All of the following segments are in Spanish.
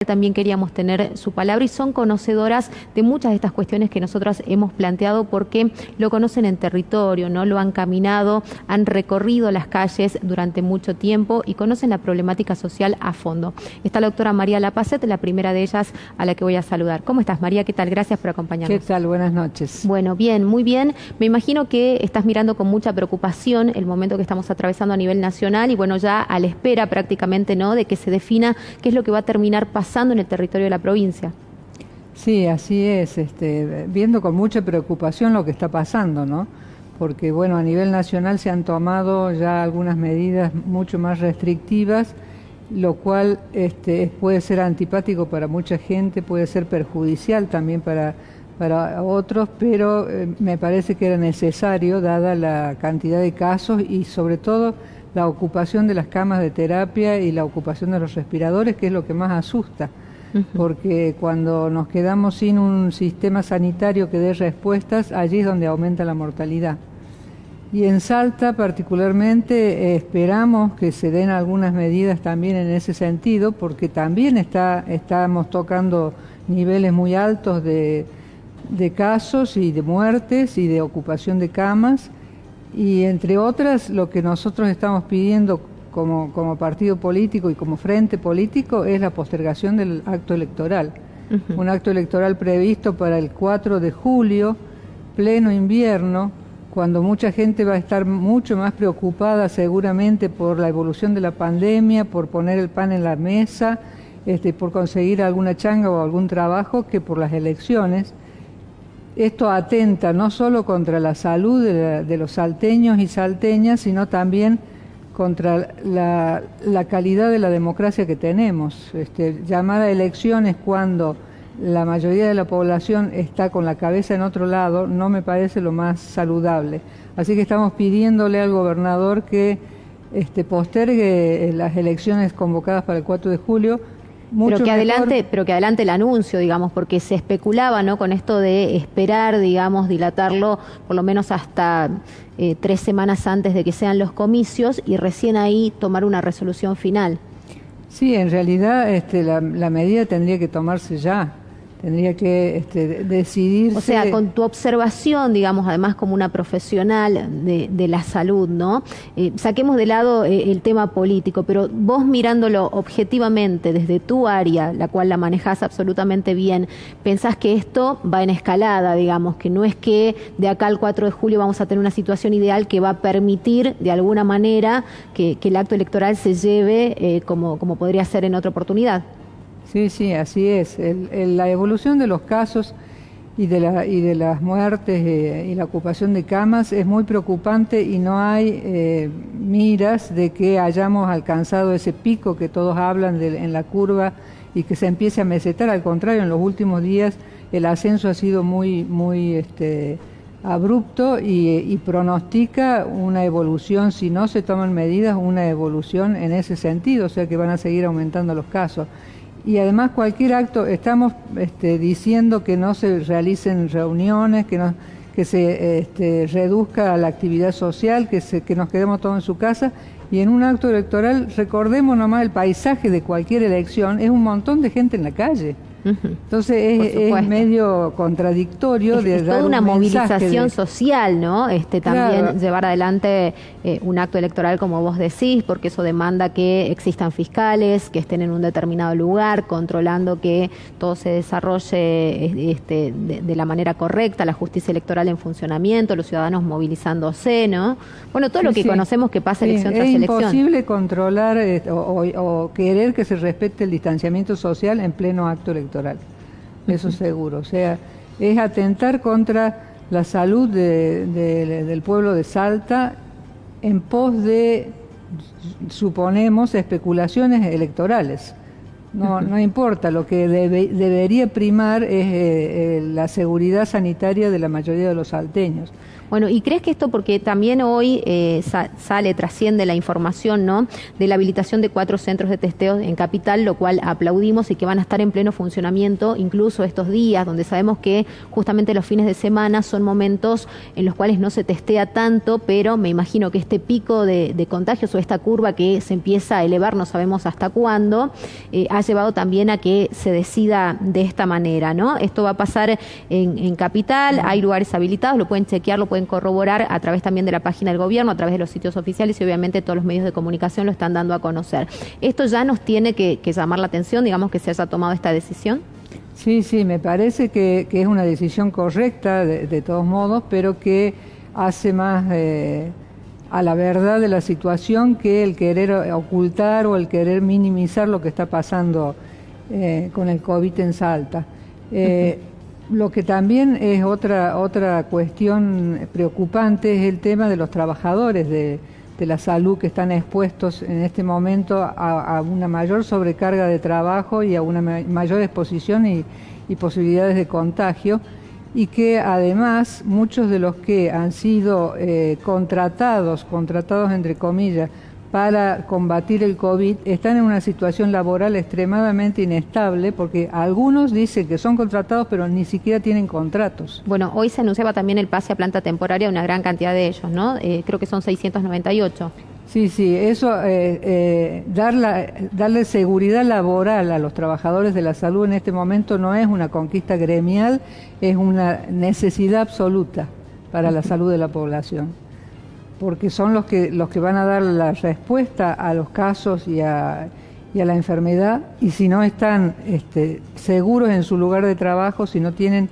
también queríamos tener su palabra y son conocedoras de muchas de estas cuestiones que nosotros hemos planteado porque lo conocen en territorio, ¿no? Lo han caminado, han recorrido las calles durante mucho tiempo y conocen la problemática social a fondo. Está la doctora María Lapacet, la primera de ellas a la que voy a saludar. ¿Cómo estás, María? ¿Qué tal? Gracias por acompañarnos. ¿Qué tal? Buenas noches. Bueno, bien, muy bien. Me imagino que estás mirando con mucha preocupación el momento que estamos atravesando a nivel nacional y bueno, ya a la espera prácticamente, ¿no?, de que se defina qué es lo que va a terminar pasando en el territorio de la provincia. Sí, así es, viendo con mucha preocupación lo que está pasando, ¿no? Porque bueno, a nivel nacional se han tomado ya algunas medidas mucho más restrictivas, lo cual puede ser antipático para mucha gente, puede ser perjudicial también para otros, pero me parece que era necesario, dada la cantidad de casos y sobre todo la ocupación de las camas de terapia y la ocupación de los respiradores, que es lo que más asusta, porque cuando nos quedamos sin un sistema sanitario que dé respuestas, allí es donde aumenta la mortalidad. Y en Salta particularmente esperamos que se den algunas medidas también en ese sentido, porque también estamos tocando niveles muy altos de casos y de muertes y de ocupación de camas, y entre otras lo que nosotros estamos pidiendo como partido político y como frente político es la postergación del acto electoral. Un acto electoral previsto para el 4 de julio, pleno invierno, cuando mucha gente va a estar mucho más preocupada seguramente por la evolución de la pandemia, por poner el pan en la mesa, por conseguir alguna changa o algún trabajo, que por las elecciones. Esto atenta no solo contra la salud de los salteños y salteñas, sino también contra la calidad de la democracia que tenemos. Llamar a elecciones cuando la mayoría de la población está con la cabeza en otro lado no me parece lo más saludable. Así que estamos pidiéndole al gobernador que postergue las elecciones convocadas para el 4 de julio. Pero que adelante el anuncio, digamos, porque se especulaba, ¿no?, con esto de esperar, digamos, dilatarlo por lo menos hasta 3 semanas antes de que sean los comicios y recién ahí tomar una resolución final. Sí, en realidad la medida tendría que tomarse ya. Tendría que decidirse... O sea, con tu observación, digamos, además como una profesional de la salud, ¿no? Saquemos de lado el tema político, pero vos mirándolo objetivamente desde tu área, la cual la manejás absolutamente bien, ¿pensás que esto va en escalada, digamos, que no es que de acá al 4 de julio vamos a tener una situación ideal que va a permitir, de alguna manera, que el acto electoral se lleve como podría ser en otra oportunidad? Sí, así es. La evolución de los casos y de las muertes y la ocupación de camas es muy preocupante y no hay miras de que hayamos alcanzado ese pico que todos hablan en la curva y que se empiece a mesetar. Al contrario, en los últimos días el ascenso ha sido muy abrupto y pronostica una evolución, si no se toman medidas, una evolución en ese sentido, o sea que van a seguir aumentando los casos. Y además cualquier acto, estamos diciendo que no se realicen reuniones, que se reduzca la actividad social, que nos quedemos todos en su casa, y en un acto electoral, recordemos nomás el paisaje de cualquier elección, es un montón de gente en la calle. Entonces es medio contradictorio de dar toda una movilización de... social, ¿no? También claro, llevar adelante un acto electoral, como vos decís, porque eso demanda que existan fiscales, que estén en un determinado lugar, controlando que todo se desarrolle de la manera correcta, la justicia electoral en funcionamiento, los ciudadanos movilizándose, ¿no? Bueno, todo lo que conocemos que pasa elección tras elección. Es imposible controlar o querer que se respete el distanciamiento social en pleno acto electoral. Eso seguro, o sea, es atentar contra la salud del pueblo de Salta en pos de, suponemos, especulaciones electorales. No importa, lo que debería primar es la seguridad sanitaria de la mayoría de los salteños. Bueno, ¿y crees que esto, porque también hoy trasciende la información, ¿no?, de la habilitación de 4 centros de testeo en Capital, lo cual aplaudimos y que van a estar en pleno funcionamiento incluso estos días, donde sabemos que justamente los fines de semana son momentos en los cuales no se testea tanto, pero me imagino que este pico de contagios o esta curva que se empieza a elevar, no sabemos hasta cuándo, ha llevado también a que se decida de esta manera, ¿no? Esto va a pasar en Capital, hay lugares habilitados, lo pueden chequear, lo pueden corroborar a través también de la página del gobierno, a través de los sitios oficiales y obviamente todos los medios de comunicación lo están dando a conocer. ¿Esto ya nos tiene que llamar la atención, digamos, que se haya tomado esta decisión? Sí, me parece que es una decisión correcta de todos modos, pero que hace más a la verdad de la situación que el querer ocultar o el querer minimizar lo que está pasando con el COVID en Salta. Lo que también es otra cuestión preocupante es el tema de los trabajadores de la salud que están expuestos en este momento a una mayor sobrecarga de trabajo y a una mayor exposición y posibilidades de contagio, y que además muchos de los que han sido contratados entre comillas, para combatir el COVID, están en una situación laboral extremadamente inestable, porque algunos dicen que son contratados, pero ni siquiera tienen contratos. Bueno, hoy se anunciaba también el pase a planta temporaria de una gran cantidad de ellos, ¿no? Creo que son 698. Sí, eso, darle seguridad laboral a los trabajadores de la salud en este momento no es una conquista gremial, es una necesidad absoluta para la salud de la población, porque son los que van a dar la respuesta a los casos y a la enfermedad, y si no están seguros en su lugar de trabajo, si no tienen,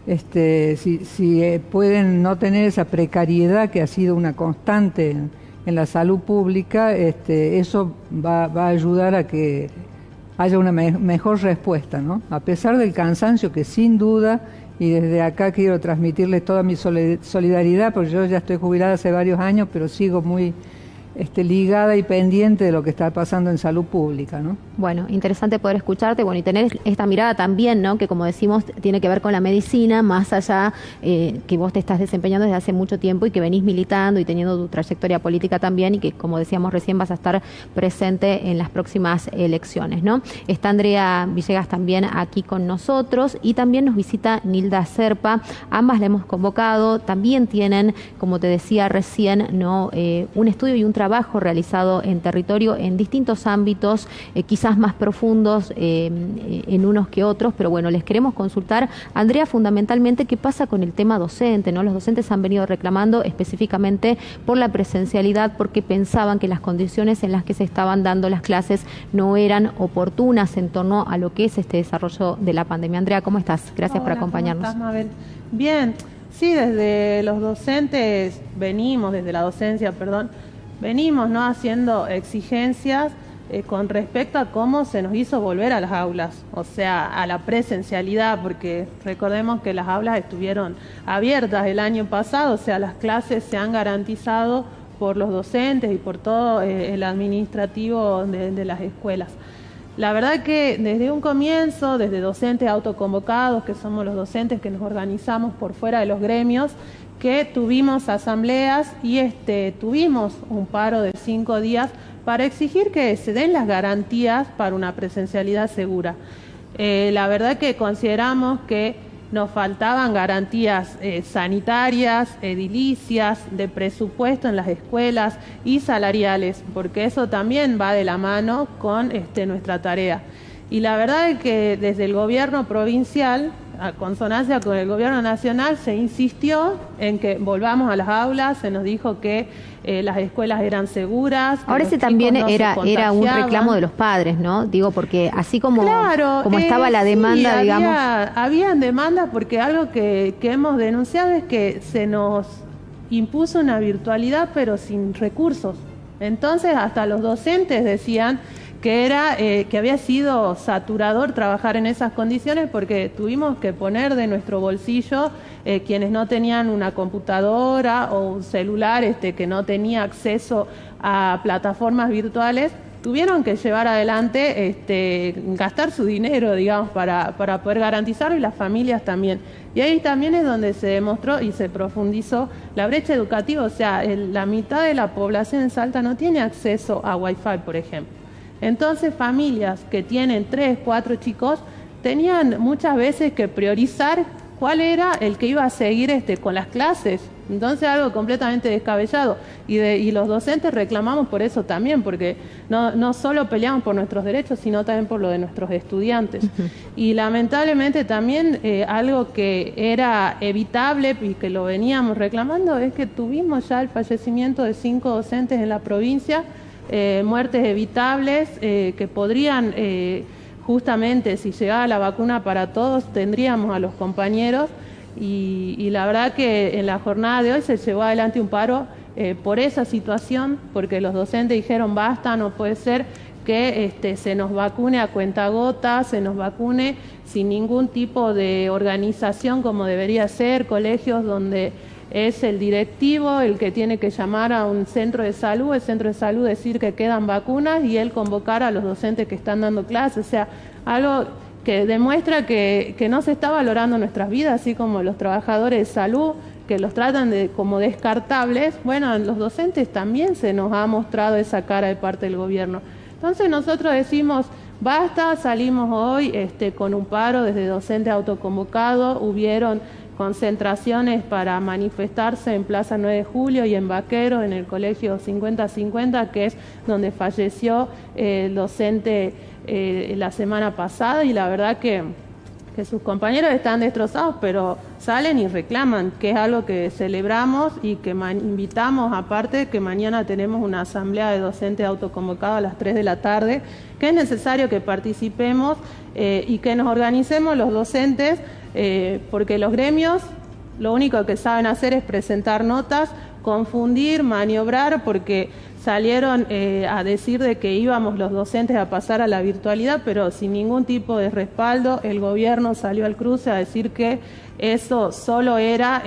si pueden no tener esa precariedad que ha sido una constante en la salud pública, eso va a ayudar a que haya una mejor respuesta, ¿no? A pesar del cansancio que sin duda, y desde acá quiero transmitirles toda mi solidaridad, porque yo ya estoy jubilada hace varios años, pero sigo muy ligada y pendiente de lo que está pasando en salud pública, ¿no? Bueno, interesante poder escucharte, bueno, y tener esta mirada también, ¿no? Que como decimos, tiene que ver con la medicina, más allá que vos te estás desempeñando desde hace mucho tiempo y que venís militando y teniendo tu trayectoria política también, y que, como decíamos recién, vas a estar presente en las próximas elecciones, ¿no? Está Andrea Villegas también aquí con nosotros, y también nos visita Nilda Serpa. Ambas la hemos convocado, también tienen, como te decía recién, ¿no? Un estudio y un trabajo realizado en territorio en distintos ámbitos, quizás más profundos en unos que otros, pero bueno, les queremos consultar, Andrea, fundamentalmente qué pasa con el tema docente, ¿no? Los docentes han venido reclamando específicamente por la presencialidad, porque pensaban que las condiciones en las que se estaban dando las clases no eran oportunas en torno a lo que es este desarrollo de la pandemia. Andrea, ¿cómo estás? Gracias por acompañarnos. ¿Cómo estás, Mabel? Bien, sí, desde los docentes desde la docencia, venimos, ¿no?, haciendo exigencias con respecto a cómo se nos hizo volver a las aulas, o sea, a la presencialidad, porque recordemos que las aulas estuvieron abiertas el año pasado, o sea, las clases se han garantizado por los docentes y por todo el administrativo de las escuelas. La verdad que desde un comienzo, desde docentes autoconvocados, que somos los docentes que nos organizamos por fuera de los gremios, que tuvimos asambleas y tuvimos un paro de 5 días para exigir que se den las garantías para una presencialidad segura. La verdad que consideramos que nos faltaban garantías sanitarias, edilicias, de presupuesto en las escuelas y salariales, porque eso también va de la mano con nuestra tarea. Y la verdad es que desde el gobierno provincial, a consonancia con el gobierno nacional, se insistió en que volvamos a las aulas, se nos dijo que las escuelas eran seguras. Ahora ese también era un reclamo de los padres, ¿no? Digo, porque así como, claro, como estaba la demanda, sí, digamos... Habían demandas, porque algo que hemos denunciado es que se nos impuso una virtualidad pero sin recursos. Entonces hasta los docentes decían que había sido saturador trabajar en esas condiciones, porque tuvimos que poner de nuestro bolsillo quienes no tenían una computadora o un celular que no tenía acceso a plataformas virtuales, tuvieron que llevar adelante, gastar su dinero, digamos, para poder garantizarlo, y las familias también. Y ahí también es donde se demostró y se profundizó la brecha educativa, o sea, la mitad de la población en Salta no tiene acceso a Wi-Fi, por ejemplo. Entonces, familias que tienen 3, 4 chicos tenían muchas veces que priorizar cuál era el que iba a seguir con las clases. Entonces algo completamente descabellado. Y los docentes reclamamos por eso también, porque no solo peleamos por nuestros derechos, sino también por lo de nuestros estudiantes. Y lamentablemente también algo que era evitable y que lo veníamos reclamando es que tuvimos ya el fallecimiento de 5 docentes en la provincia, muertes evitables que podrían, justamente si llegaba la vacuna para todos, tendríamos a los compañeros. Y la verdad que en la jornada de hoy se llevó adelante un paro por esa situación, porque los docentes dijeron basta, no puede ser que se nos vacune a cuentagotas, se nos vacune sin ningún tipo de organización como debería ser, colegios donde es el directivo el que tiene que llamar a un centro de salud, el centro de salud decir que quedan vacunas y él convocar a los docentes que están dando clases, o sea, algo que demuestra que no se está valorando nuestras vidas, así como los trabajadores de salud, que los tratan como descartables. Bueno, a los docentes también se nos ha mostrado esa cara de parte del gobierno. Entonces nosotros decimos, basta, salimos hoy con un paro desde docente autoconvocado, hubieron concentraciones para manifestarse en Plaza 9 de Julio y en Vaquero, en el colegio 50-50, que es donde falleció el docente la semana pasada, y la verdad que sus compañeros están destrozados, pero salen y reclaman, que es algo que celebramos y que invitamos, aparte que mañana tenemos una asamblea de docentes autoconvocados a las 3 de la tarde, que es necesario que participemos y que nos organicemos los docentes, porque los gremios lo único que saben hacer es presentar notas, confundir, maniobrar, porque salieron a decir de que íbamos los docentes a pasar a la virtualidad, pero sin ningún tipo de respaldo. El gobierno salió al cruce a decir que eso solo era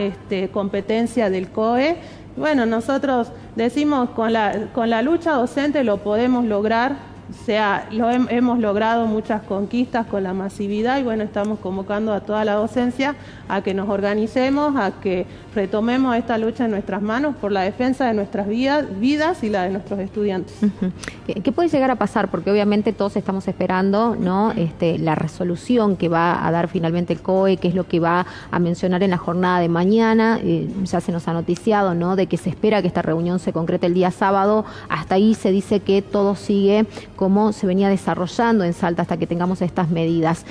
competencia del COE. Bueno, nosotros decimos con la lucha docente lo podemos lograr. O sea, hemos logrado muchas conquistas con la masividad y bueno, estamos convocando a toda la docencia a que nos organicemos, a que retomemos esta lucha en nuestras manos por la defensa de nuestras vidas y la de nuestros estudiantes. ¿Qué puede llegar a pasar? Porque obviamente todos estamos esperando, ¿no? La resolución que va a dar finalmente el COE, que es lo que va a mencionar en la jornada de mañana. Ya se nos ha noticiado, ¿no?, de que se espera que esta reunión se concrete el día sábado. Hasta ahí se dice que todo sigue como se venía desarrollando en Salta hasta que tengamos estas medidas.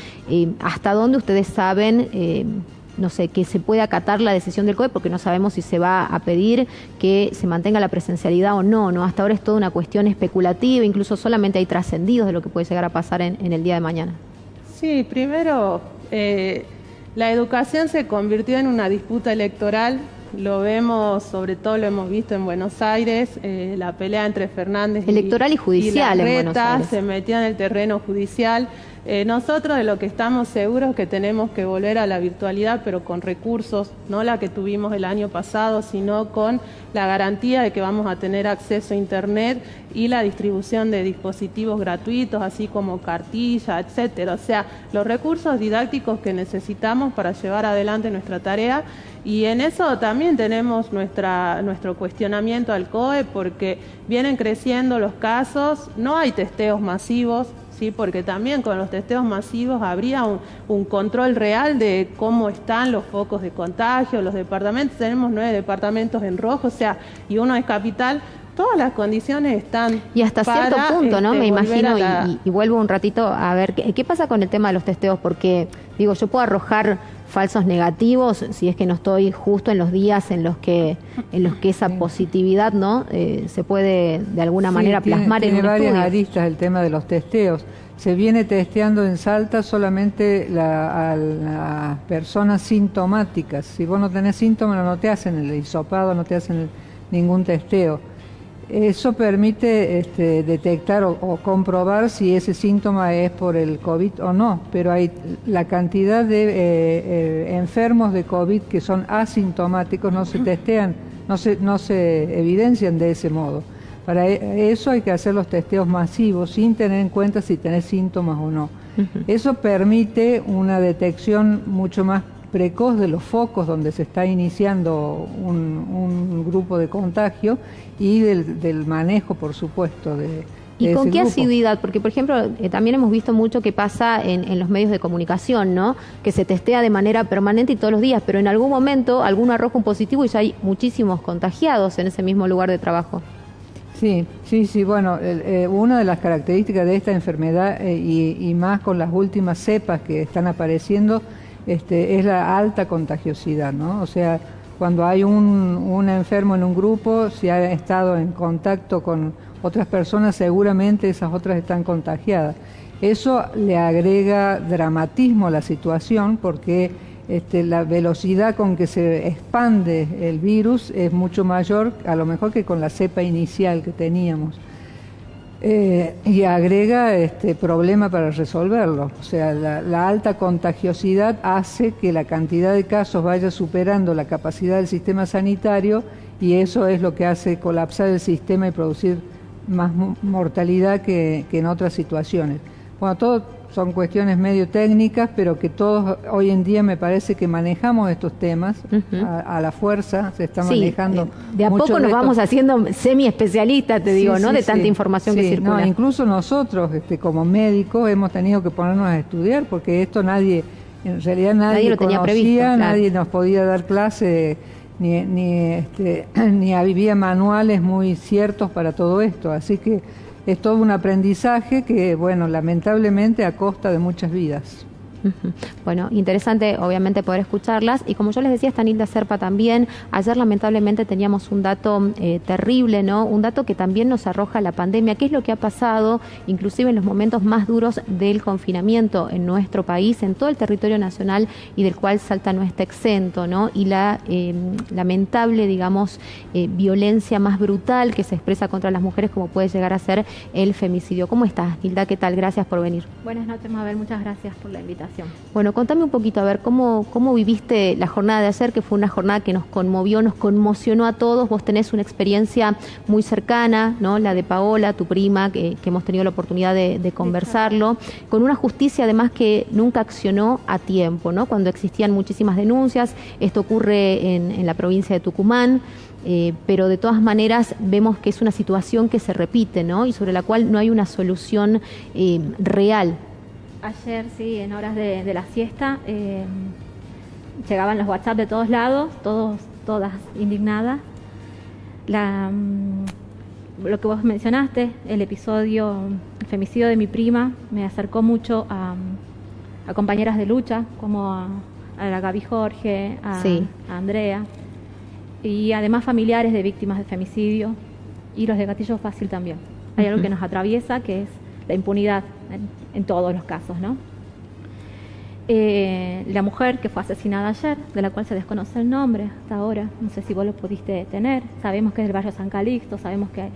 ¿Hasta dónde ustedes saben, no sé, que se puede acatar la decisión del COE? Porque no sabemos si se va a pedir que se mantenga la presencialidad o no, ¿no? Hasta ahora es toda una cuestión especulativa, incluso solamente hay trascendidos de lo que puede llegar a pasar en el día de mañana. Sí, primero, la educación se convirtió en una disputa electoral. Lo vemos, sobre todo lo hemos visto en Buenos Aires, la pelea entre Fernández electoral y judicial, y Larreta, en Buenos Aires. Se metió en el terreno judicial. Nosotros de lo que estamos seguros es que tenemos que volver a la virtualidad, pero con recursos, no la que tuvimos el año pasado, sino con la garantía de que vamos a tener acceso a Internet y la distribución de dispositivos gratuitos, así como cartilla, etcétera. O sea, los recursos didácticos que necesitamos para llevar adelante nuestra tarea. Y en eso también tenemos nuestro cuestionamiento al COE, porque vienen creciendo los casos, no hay testeos masivos, ¿sí? Porque también con los testeos masivos habría un control real de cómo están los focos de contagio, los departamentos. Tenemos 9 departamentos en rojo, o sea, y uno es capital. Todas las condiciones están y hasta cierto punto, ¿no? Me imagino, y vuelvo un ratito a ver, ¿qué pasa con el tema de los testeos? Porque, digo, yo puedo arrojar falsos negativos si es que no estoy justo en los días en los que esa positividad, ¿no? Se puede de alguna manera plasmar en un estudio. Tiene varias aristas el tema de los testeos. Se viene testeando en Salta solamente a las personas sintomáticas. Si vos no tenés síntomas, no te hacen el hisopado, no te hacen ningún testeo. Eso permite detectar o comprobar si ese síntoma es por el COVID o no, pero hay la cantidad de enfermos de COVID que son asintomáticos, no se testean, no se evidencian de ese modo. Para eso hay que hacer los testeos masivos sin tener en cuenta si tenés síntomas o no. Eso permite una detección mucho más precoz de los focos donde se está iniciando un grupo de contagio y del manejo, por supuesto, ¿Y con qué grupo. asiduidad? Porque, por ejemplo, también hemos visto mucho que pasa en los medios de comunicación, ¿no? Que se testea de manera permanente y todos los días, pero en algún momento alguno arroja un positivo y ya hay muchísimos contagiados en ese mismo lugar de trabajo. Sí, bueno, una de las características de esta enfermedad y más con las últimas cepas que están apareciendo es la alta contagiosidad, ¿no? O sea, cuando hay un enfermo en un grupo, si ha estado en contacto con otras personas, seguramente esas otras están contagiadas. Eso le agrega dramatismo a la situación porque la velocidad con que se expande el virus es mucho mayor, a lo mejor que con la cepa inicial que teníamos. Y agrega problema para resolverlo. O sea, la alta contagiosidad hace que la cantidad de casos vaya superando la capacidad del sistema sanitario y eso es lo que hace colapsar el sistema y producir más mortalidad que en otras situaciones. Bueno, todo son cuestiones medio técnicas, pero que todos hoy en día me parece que manejamos estos temas a la fuerza, se está manejando. De a poco nos vamos haciendo semi-especialistas, te digo, ¿no? De tanta información que circula. No, incluso nosotros, como médicos, hemos tenido que ponernos a estudiar, porque esto en realidad nadie lo tenía conocía, previsto, claro. Nadie nos podía dar clase, ni había manuales muy ciertos para todo esto, así que es todo un aprendizaje que, bueno, lamentablemente a costa de muchas vidas. Bueno, interesante obviamente poder escucharlas y como yo les decía, está Nilda Serpa también. Ayer lamentablemente teníamos un dato terrible, ¿no? Un dato que también nos arroja la pandemia, qué es lo que ha pasado inclusive en los momentos más duros del confinamiento en nuestro país, en todo el territorio nacional y del cual Salta no está exento, ¿no? Y la lamentable, digamos, violencia más brutal que se expresa contra las mujeres como puede llegar a ser el femicidio. ¿Cómo estás, Nilda? ¿Qué tal? Gracias por venir. Buenas noches, Mabel. Muchas gracias por la invitación. Bueno, contame un poquito, a ver, ¿cómo viviste la jornada de ayer, que fue una jornada que nos conmovió, nos conmocionó a todos? Vos tenés una experiencia muy cercana, ¿no? La de Paola, tu prima, que hemos tenido la oportunidad de conversarlo, con una justicia además que nunca accionó a tiempo, ¿no? Cuando existían muchísimas denuncias, esto ocurre en la provincia de Tucumán, pero de todas maneras vemos que es una situación que se repite, ¿no? Y sobre la cual no hay una solución real. Ayer, sí, en horas de la siesta, llegaban los WhatsApp de todos lados, todas indignadas. Lo que vos mencionaste, el femicidio de mi prima, me acercó mucho a compañeras de lucha, como a la Gaby Jorge, a Andrea, y además familiares de víctimas de femicidio, y los de gatillo fácil también. Hay algo que nos atraviesa, que es la impunidad en todos los casos, ¿no? La mujer que fue asesinada ayer, de la cual se desconoce el nombre hasta ahora, no sé si vos lo pudiste tener, sabemos que es del barrio San Calixto, sabemos que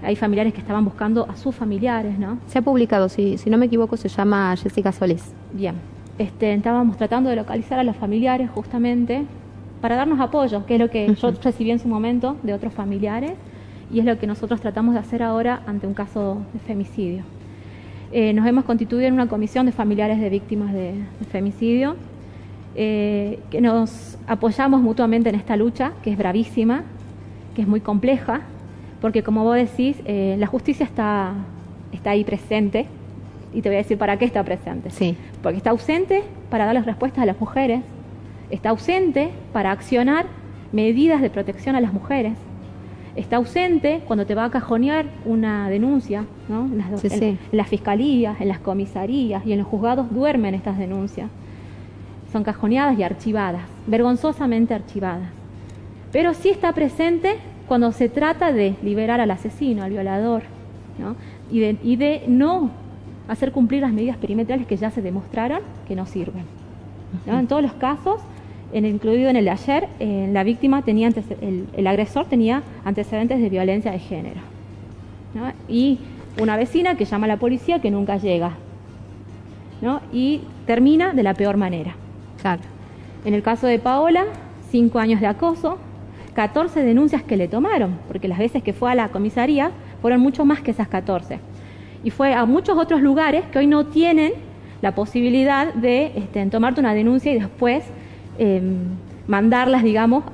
hay familiares que estaban buscando a sus familiares, ¿no? Se ha publicado, si no me equivoco, se llama Jessica Solís. Bien, estábamos tratando de localizar a los familiares justamente para darnos apoyo, que es lo que yo recibí en su momento de otros familiares, y es lo que nosotros tratamos de hacer ahora ante un caso de femicidio. Nos hemos constituido en una comisión de familiares de víctimas de femicidio, que nos apoyamos mutuamente en esta lucha, que es bravísima, que es muy compleja, porque como vos decís, la justicia está ahí presente, y te voy a decir para qué está presente. Sí. Porque está ausente para darles respuestas a las mujeres, está ausente para accionar medidas de protección a las mujeres, está ausente cuando te va a cajonear una denuncia, ¿no? En las fiscalías, en las comisarías y en los juzgados duermen estas denuncias. Son cajoneadas y archivadas, vergonzosamente archivadas. Pero sí está presente cuando se trata de liberar al asesino, al violador, ¿no? Y de no hacer cumplir las medidas perimetrales que ya se demostraron que no sirven, ¿no? En todos los casos, incluido en el de ayer, la víctima tenía el agresor tenía antecedentes de violencia de género, ¿no? Y una vecina que llama a la policía que nunca llega, ¿no? Y termina de la peor manera. Claro. En el caso de Paola, 5 años de acoso, 14 denuncias que le tomaron, porque las veces que fue a la comisaría fueron mucho más que esas 14. Y fue a muchos otros lugares que hoy no tienen la posibilidad de tomarte una denuncia y después mandarlas, digamos,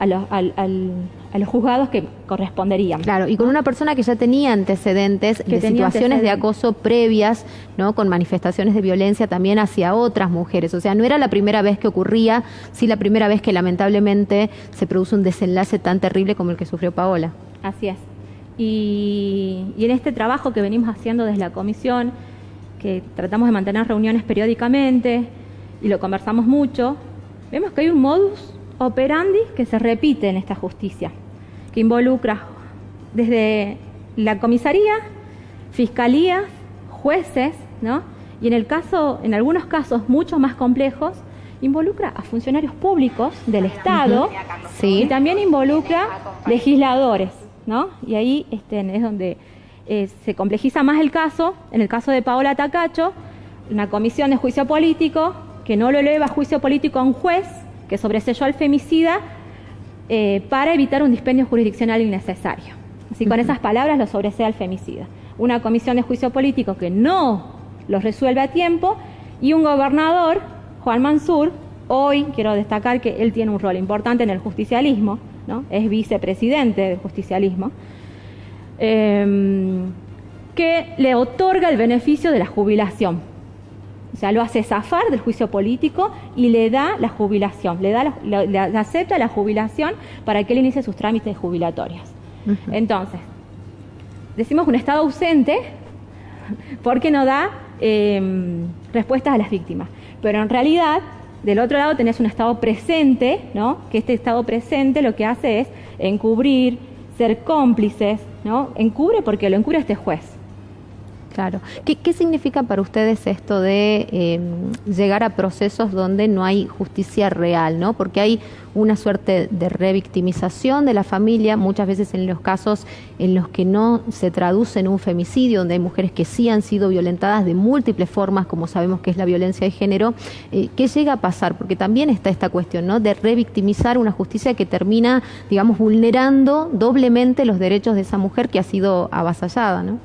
a los juzgados que corresponderían. Claro, y con una persona que ya tenía antecedentes de situaciones de acoso previas, ¿no? Con manifestaciones de violencia también hacia otras mujeres. O sea, no era la primera vez que ocurría, sí la primera vez que lamentablemente se produce un desenlace tan terrible como el que sufrió Paola. Así es. Y en este trabajo que venimos haciendo desde la comisión, que tratamos de mantener reuniones periódicamente y lo conversamos mucho, vemos que hay un modus operandi que se repite en esta justicia, que involucra desde la comisaría, fiscalías, jueces, ¿no? Y en algunos casos mucho más complejos, involucra a funcionarios públicos del Estado, Sí. y también involucra legisladores, ¿no? Y ahí es donde se complejiza más el caso. En el caso de Paola Tacacho, una comisión de juicio político que no lo eleva a juicio político a un juez, que sobreseyó al femicida para evitar un dispendio jurisdiccional innecesario. Así, con esas palabras lo sobresea al femicida. Una comisión de juicio político que no los resuelve a tiempo, y un gobernador, Juan Mansur, hoy quiero destacar que él tiene un rol importante en el justicialismo, ¿no? Es vicepresidente del justicialismo, que le otorga el beneficio de la jubilación. O sea, lo hace zafar del juicio político y le da la jubilación, le acepta la jubilación para que él inicie sus trámites jubilatorios. Entonces, decimos un Estado ausente porque no da respuestas a las víctimas. Pero en realidad, del otro lado tenés un Estado presente, ¿no? Que este Estado presente lo que hace es encubrir, ser cómplices, ¿no? Encubre porque lo encubre este juez. Claro. ¿Qué significa para ustedes esto de llegar a procesos donde no hay justicia real, ¿no? Porque hay una suerte de revictimización de la familia, muchas veces en los casos en los que no se traduce en un femicidio, donde hay mujeres que sí han sido violentadas de múltiples formas, como sabemos que es la violencia de género. ¿Qué llega a pasar? Porque también está esta cuestión, ¿no? De revictimizar una justicia que termina, digamos, vulnerando doblemente los derechos de esa mujer que ha sido avasallada, ¿no?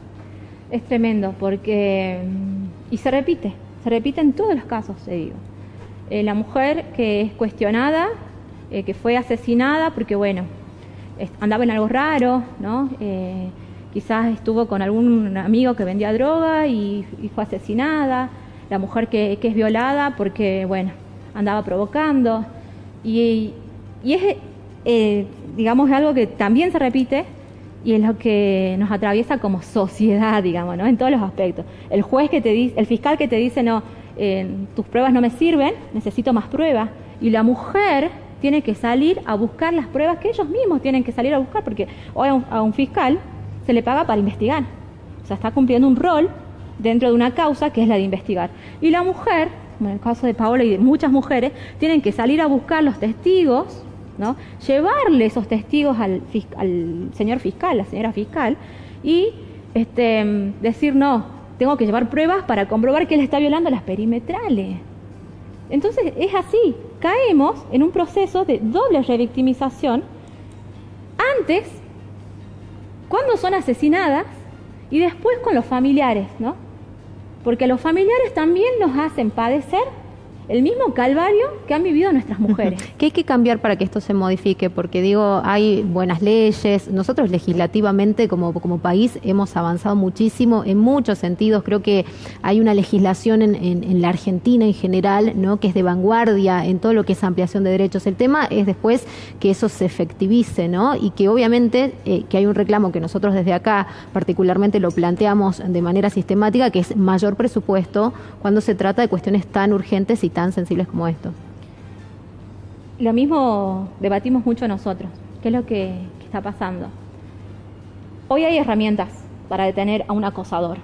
Es tremendo porque, y se repite en todos los casos, te digo. La mujer que es cuestionada, que fue asesinada porque, bueno, andaba en algo raro, ¿no? Quizás estuvo con algún amigo que vendía droga y fue asesinada. La mujer que es violada porque, bueno, andaba provocando. Y es, digamos, algo que también se repite, y es lo que nos atraviesa como sociedad, digamos, ¿no? En todos los aspectos. El juez que te dice, el fiscal que te dice, no, tus pruebas no me sirven, necesito más pruebas. Y la mujer tiene que salir a buscar las pruebas que ellos mismos tienen que salir a buscar, porque hoy a un fiscal se le paga para investigar. O sea, está cumpliendo un rol dentro de una causa que es la de investigar. Y la mujer, como en el caso de Paola y de muchas mujeres, tienen que salir a buscar los testigos, ¿no? Llevarle esos testigos al señor fiscal, la señora fiscal, y decir, no, tengo que llevar pruebas para comprobar que él está violando las perimetrales. Entonces es así, caemos en un proceso de doble revictimización, antes, cuando son asesinadas, y después con los familiares, ¿no? Porque los familiares también nos hacen padecer el mismo calvario que han vivido nuestras mujeres. ¿Qué hay que cambiar para que esto se modifique? Porque digo, hay buenas leyes, nosotros legislativamente como país hemos avanzado muchísimo en muchos sentidos. Creo que hay una legislación en la Argentina en general, ¿no? Que es de vanguardia en todo lo que es ampliación de derechos. El tema es después que eso se efectivice, ¿no? Y que obviamente que hay un reclamo que nosotros desde acá particularmente lo planteamos de manera sistemática, que es mayor presupuesto cuando se trata de cuestiones tan urgentes y tan sensibles como esto. Lo mismo debatimos mucho nosotros. ¿Qué es lo que está pasando? Hoy hay herramientas para detener a un acosador.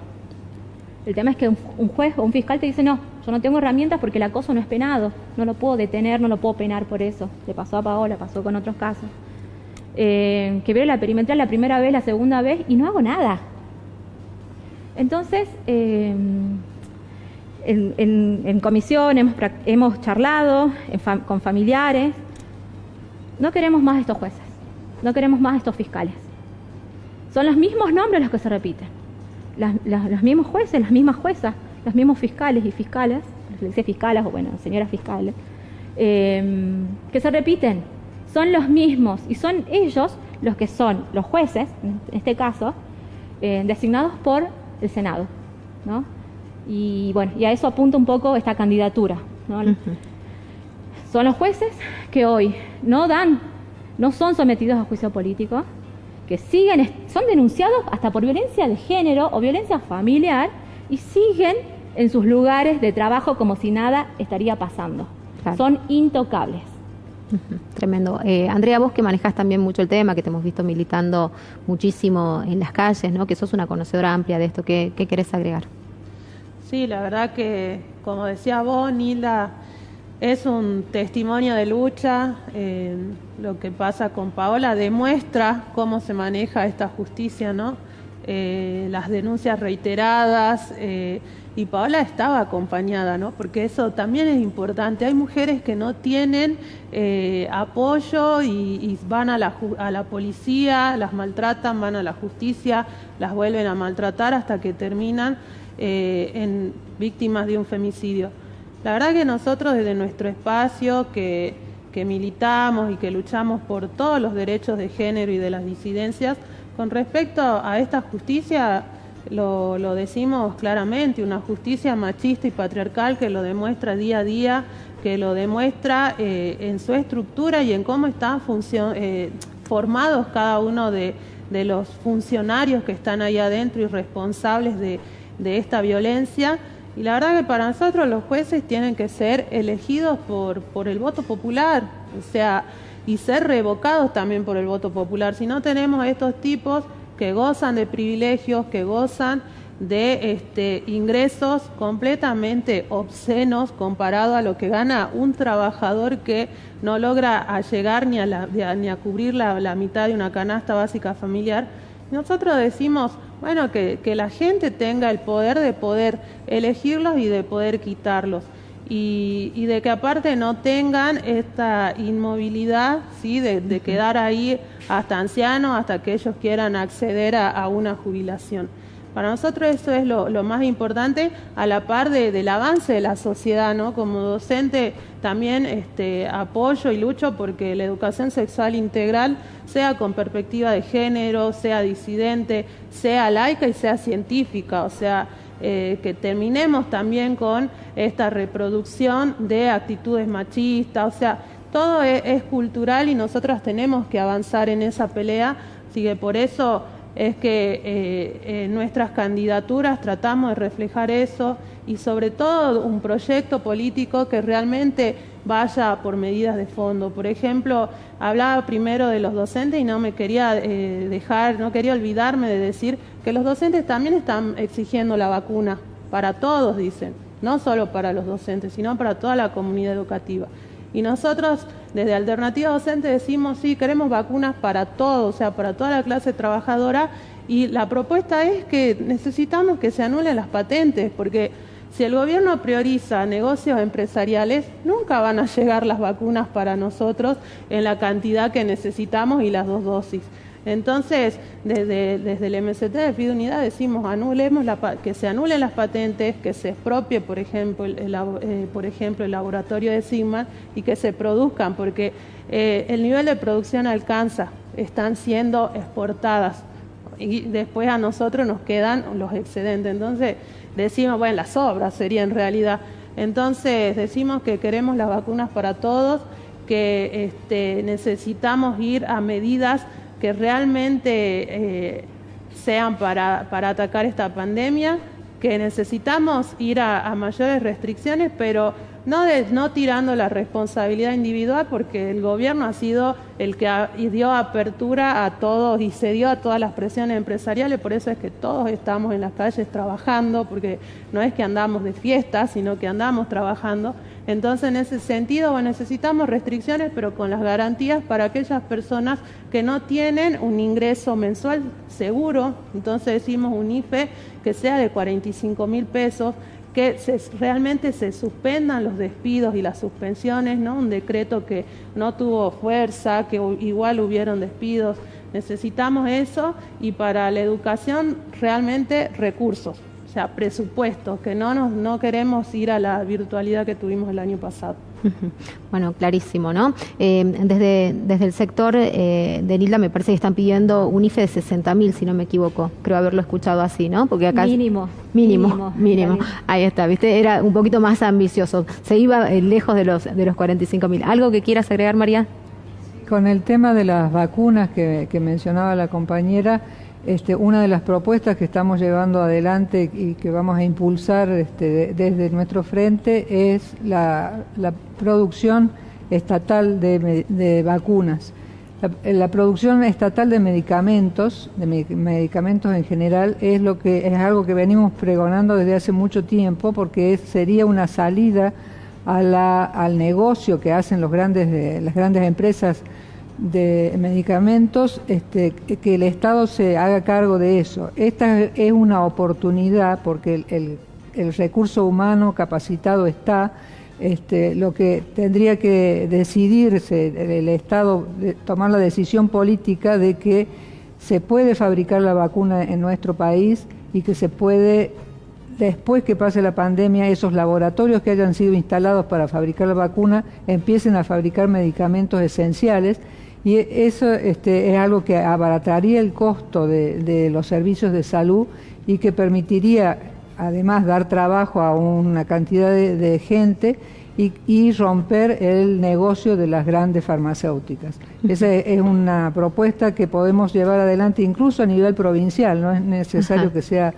El tema es que un juez o un fiscal te dice, no, yo no tengo herramientas porque el acoso no es penado, no lo puedo detener, no lo puedo penar por eso. Le pasó a Paola, pasó con otros casos. Que veo la perimetral la primera vez, la segunda vez y no hago nada. Entonces, en comisión hemos charlado con familiares. No queremos más estos jueces, no queremos más estos fiscales. Son los mismos nombres los que se repiten, los mismos jueces, las mismas juezas, los mismos fiscales y fiscalas, les dice fiscalas o bueno, señoras fiscales, que se repiten. Son los mismos y son ellos los que son los jueces, en este caso, designados por el Senado, ¿no? Y bueno, y a eso apunta un poco esta candidatura, ¿no? Son los jueces que hoy no son sometidos a juicio político, que son denunciados hasta por violencia de género o violencia familiar y siguen en sus lugares de trabajo como si nada estaría pasando. Claro. Son intocables. Tremendo. Andrea, vos que manejás también mucho el tema, que te hemos visto militando muchísimo en las calles, ¿no? Que sos una conocedora amplia de esto, ¿qué querés agregar? Sí, la verdad que, como decía vos, Nilda, es un testimonio de lucha. Lo que pasa con Paola demuestra cómo se maneja esta justicia, ¿no? Las denuncias reiteradas, y Paola estaba acompañada, ¿no? Porque eso también es importante. Hay mujeres que no tienen apoyo y van a la policía, las maltratan, van a la justicia, las vuelven a maltratar hasta que terminan en víctimas de un femicidio. La verdad que nosotros desde nuestro espacio que militamos y que luchamos por todos los derechos de género y de las disidencias, con respecto a esta justicia, lo decimos claramente, una justicia machista y patriarcal que lo demuestra día a día, que lo demuestra en su estructura y en cómo están formados cada uno de los funcionarios que están ahí adentro y responsables de esta violencia. Y la verdad que para nosotros los jueces tienen que ser elegidos por el voto popular, o sea, y ser revocados también por el voto popular. Si no tenemos a estos tipos que gozan de privilegios, que gozan de ingresos completamente obscenos comparado a lo que gana un trabajador que no logra llegar ni a cubrir la mitad de una canasta básica familiar, nosotros decimos, bueno, que la gente tenga el poder de poder elegirlos y de poder quitarlos. Y de que aparte no tengan esta inmovilidad, ¿sí? de quedar ahí hasta ancianos, hasta que ellos quieran acceder a una jubilación. Para nosotros eso es lo más importante, a la par del avance de la sociedad, ¿no? Como docente también apoyo y lucho porque la educación sexual integral sea con perspectiva de género, sea disidente, sea laica y sea científica, o sea, que terminemos también con esta reproducción de actitudes machistas, o sea, todo es cultural y nosotras tenemos que avanzar en esa pelea, así que por eso es que en nuestras candidaturas tratamos de reflejar eso y sobre todo un proyecto político que realmente vaya por medidas de fondo. Por ejemplo, hablaba primero de los docentes y no me quería no quería olvidarme de decir que los docentes también están exigiendo la vacuna para todos, dicen, no solo para los docentes, sino para toda la comunidad educativa. Y nosotros, desde Alternativa Docente, decimos, sí, queremos vacunas para todos, o sea, para toda la clase trabajadora, y la propuesta es que necesitamos que se anulen las patentes, porque si el gobierno prioriza negocios empresariales, nunca van a llegar las vacunas para nosotros en la cantidad que necesitamos y las 2 dosis. Entonces, desde el MST de FIDE Unidad decimos, que se anulen las patentes, que se expropie, por ejemplo, el laboratorio de Sigma y que se produzcan, porque el nivel de producción alcanza, están siendo exportadas y después a nosotros nos quedan los excedentes. Entonces, decimos, bueno, las sobras sería en realidad. Entonces, decimos que queremos las vacunas para todos, que necesitamos ir a medidas que realmente sean para atacar esta pandemia, que necesitamos ir a mayores restricciones, pero no tirando la responsabilidad individual, porque el gobierno ha sido el que dio apertura a todos y cedió a todas las presiones empresariales, por eso es que todos estamos en las calles trabajando, porque no es que andamos de fiesta, sino que andamos trabajando. Entonces, en ese sentido, bueno, necesitamos restricciones, pero con las garantías para aquellas personas que no tienen un ingreso mensual seguro. Entonces decimos un IFE que sea de 45.000 pesos, que realmente se suspendan los despidos y las suspensiones, ¿no? Un decreto que no tuvo fuerza, que igual hubieron despidos. Necesitamos eso, y para la educación realmente recursos. O o sea, presupuestos, que no queremos ir a la virtualidad que tuvimos el año pasado. Bueno, clarísimo, ¿no? Desde el sector de Nilda me parece que están pidiendo un IFE de 60.000, si no me equivoco. Creo haberlo escuchado así, ¿no? Porque acá Mínimo. Ahí está, ¿viste? Era un poquito más ambicioso. Se iba lejos de los 45.000. ¿Algo que quieras agregar, María? Con el tema de las vacunas que mencionaba la compañera, una de las propuestas que estamos llevando adelante y que vamos a impulsar desde nuestro frente es la producción estatal de vacunas. La producción estatal de medicamentos en general, es algo que venimos pregonando desde hace mucho tiempo, porque sería una salida al negocio que hacen las grandes empresas de medicamentos, que el Estado se haga cargo de eso. Esta es una oportunidad porque el recurso humano capacitado está. Lo que tendría que decidirse el Estado, tomar la decisión política de que se puede fabricar la vacuna en nuestro país y que se puede, después que pase la pandemia, esos laboratorios que hayan sido instalados para fabricar la vacuna empiecen a fabricar medicamentos esenciales. Y eso es algo que abarataría el costo de los servicios de salud y que permitiría, además, dar trabajo a una cantidad de gente y romper el negocio de las grandes farmacéuticas. Esa es una propuesta que podemos llevar adelante incluso a nivel provincial, no es necesario que sea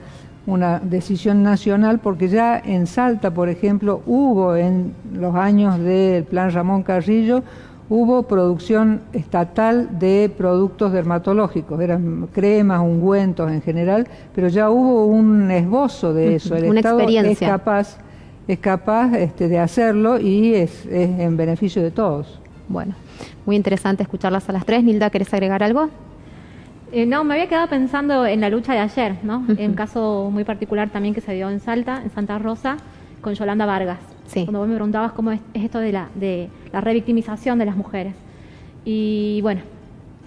una decisión nacional, porque ya en Salta, por ejemplo, hubo en los años del Plan Ramón Carrillo, hubo producción estatal de productos dermatológicos, eran cremas, ungüentos en general, pero ya hubo un esbozo de eso. El Estado es capaz de hacerlo y es en beneficio de todos. Bueno, muy interesante escucharlas a las tres. Nilda, ¿querés agregar algo? No, me había quedado pensando en la lucha de ayer, ¿no? En un caso muy particular también que se dio en Salta, en Santa Rosa, con Yolanda Vargas. Sí. Cuando vos me preguntabas cómo es esto de la revictimización de las mujeres. Y bueno,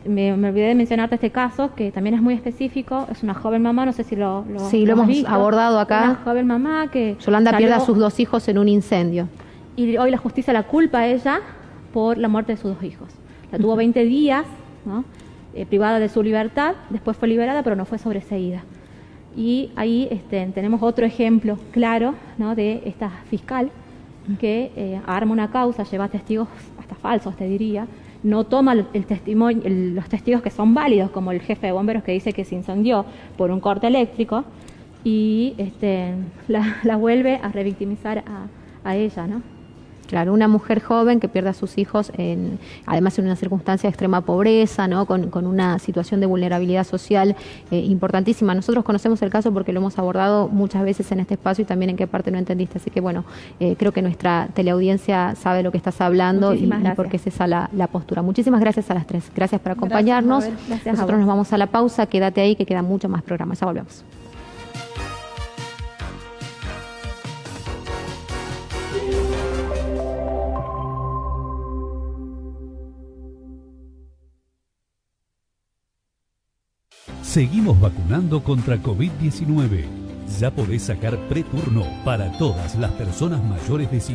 me olvidé de mencionarte este caso, que también es muy específico. Es una joven mamá, no sé si lo hemos visto. Abordado acá. Una joven mamá que Yolanda pierde a sus 2 hijos en un incendio. Y hoy la justicia la culpa a ella por la muerte de sus 2 hijos. La tuvo 20 días, ¿no? Privada de su libertad, después fue liberada, pero no fue sobreseída. Y ahí tenemos otro ejemplo claro, ¿no?, de esta fiscal que arma una causa, lleva testigos hasta falsos, te diría, no toma el testimonio, los testigos que son válidos, como el jefe de bomberos que dice que se incendió por un corte eléctrico, y la vuelve a revictimizar a ella, ¿no? Claro, una mujer joven que pierde a sus hijos, además en una circunstancia de extrema pobreza, ¿no? Con una situación de vulnerabilidad social importantísima. Nosotros conocemos el caso porque lo hemos abordado muchas veces en este espacio y también en qué parte no entendiste. Así que bueno, creo que nuestra teleaudiencia sabe lo que estás hablando y por qué es esa la postura. Muchísimas gracias a las tres. Gracias por acompañarnos. Gracias, Nosotros nos vamos a la pausa. Quédate ahí que queda mucho más programa. Ya volvemos. Seguimos vacunando contra COVID-19. Ya podés sacar preturno para todas las personas mayores de 50.